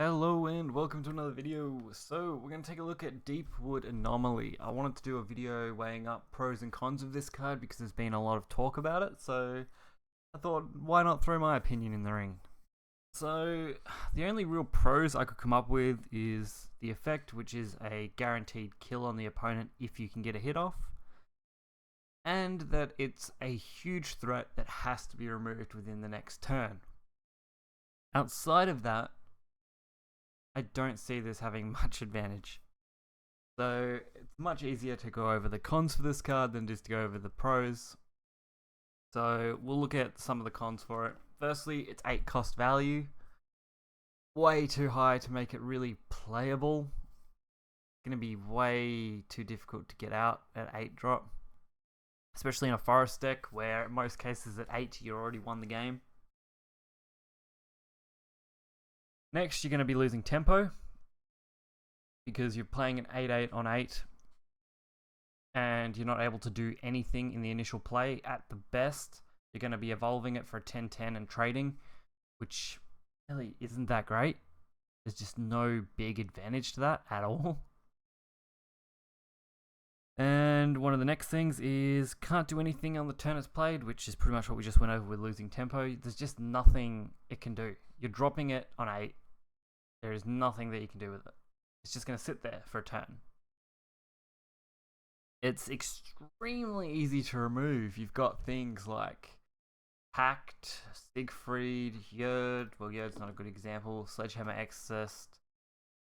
Hello and welcome to another video. So we're going to take a look at Deepwood Anomaly. I wanted to do a video weighing up pros and cons of this card because there's been a lot of talk about it, so I thought why not throw my opinion in the ring. So the only real pros I could come up with is the effect, which is a guaranteed kill on the opponent if you can get a hit off, and that it's a huge threat that has to be removed within the next turn. Outside of that, I don't see this having much advantage. So it's much easier to go over the cons for this card than just to go over the pros. So we'll look at some of the cons for it. Firstly, it's 8 cost value. Way too high to make it really playable. It's going to be way too difficult to get out at 8 drop. Especially in a forest deck where in most cases at 8 you already won the game. Next, you're going to be losing tempo because you're playing an 8-8 on 8 and you're not able to do anything in the initial play. At the best, you're going to be evolving it for a 10-10 and trading, which really isn't that great. There's just no big advantage to that at all. And one of the next things is can't do anything on the turn it's played, which is pretty much what we just went over with losing tempo. There's just nothing it can do. You're dropping it on 8. There is nothing that you can do with it. It's just going to sit there for a turn. It's extremely easy to remove. You've got things like Pact, Siegfried, Yerd. Well, Yerd's not a good example. Sledgehammer Exorcist.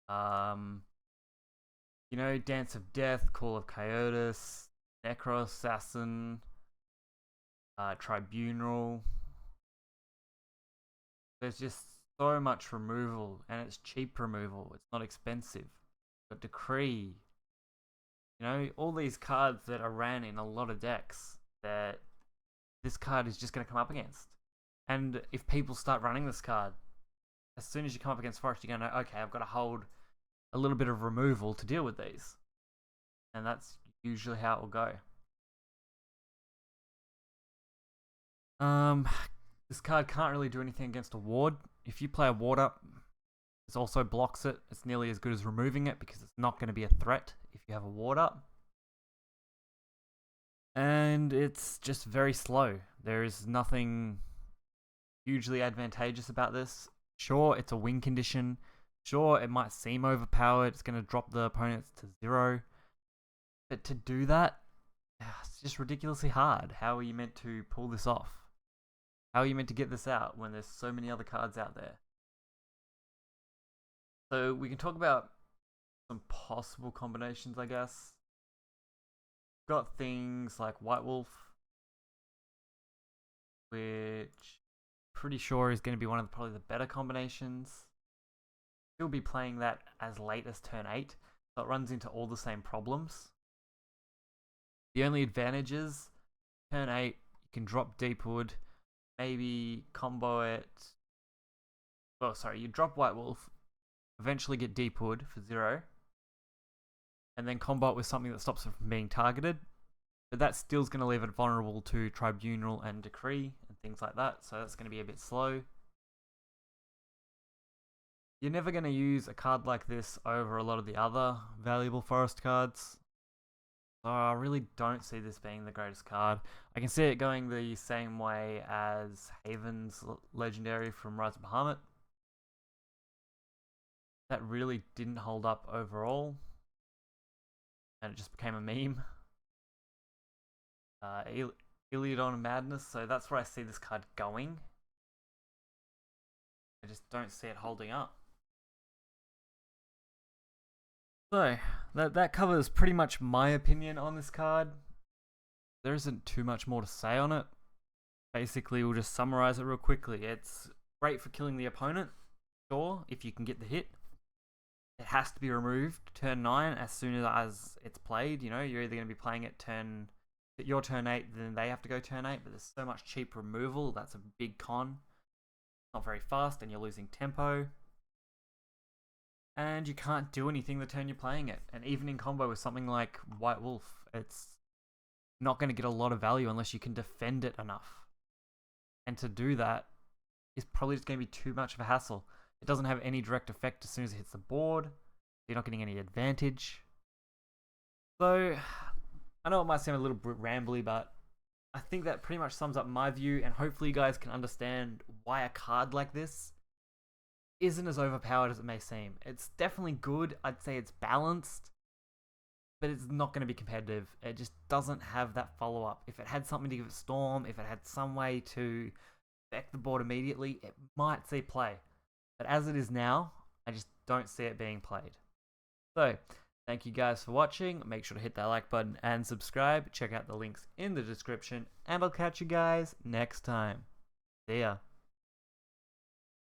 Dance of Death, Call of Coyotes, Necro Assassin, Tribunal. There's just so much removal, and it's cheap removal. It's not expensive. But Decree, all these cards that are ran in a lot of decks that this card is just going to come up against. And if people start running this card, as soon as you come up against Forest, you're going to know, okay, I've got to hold a little bit of removal to deal with these. And that's usually how it will go. This card can't really do anything against a ward. If you play a ward up, this also blocks it. It's nearly as good as removing it because it's not going to be a threat if you have a ward up. And it's just very slow. There is nothing hugely advantageous about this. Sure, it's a win condition. Sure, it might seem overpowered. It's going to drop the opponents to 0. But to do that, it's just ridiculously hard. How are you meant to pull this off? How are you meant to get this out when there's so many other cards out there? So we can talk about some possible combinations, I guess. Got things like White Wolf, which I'm pretty sure is going to be one of probably the better combinations. You'll be playing that as late as turn 8, so it runs into all the same problems. The only advantage is turn 8, you can drop Deepwood, maybe combo it. Oh, sorry, you drop White Wolf, eventually get Deepwood for 0, and then combo it with something that stops it from being targeted. But that still's going to leave it vulnerable to Tribunal and Decree and things like that, so that's going to be a bit slow. You're never going to use a card like this over a lot of the other valuable forest cards. So I really don't see this being the greatest card. I can see it going the same way as Haven's Legendary from Rise of Bahamut. That really didn't hold up overall. And it just became a meme. Iliadon Madness, so that's where I see this card going. I just don't see it holding up. So, that covers pretty much my opinion on this card. There isn't too much more to say on it. Basically, we'll just summarize it real quickly. It's great for killing the opponent, sure, if you can get the hit. It has to be removed turn 9 as soon as it's played. You're either going to be playing it your turn 8, then they have to go turn 8, but there's so much cheap removal. That's a big con. Not very fast, and you're losing tempo. And you can't do anything the turn you're playing it. And even in combo with something like White Wolf, it's not going to get a lot of value unless you can defend it enough. And to do that is probably just going to be too much of a hassle. It doesn't have any direct effect as soon as it hits the board. You're not getting any advantage. So, I know it might sound a little bit rambly, but I think that pretty much sums up my view, and hopefully you guys can understand why a card like this isn't as overpowered as it may seem. It's definitely good. I'd say it's balanced, but it's not going to be competitive. It just doesn't have that follow-up. If it had something to give it Storm, if it had some way to affect the board immediately, it might see play. But as it is now, I just don't see it being played. So, thank you guys for watching. Make sure to hit that like button and subscribe. Check out the links in the description, and I'll catch you guys next time. See ya.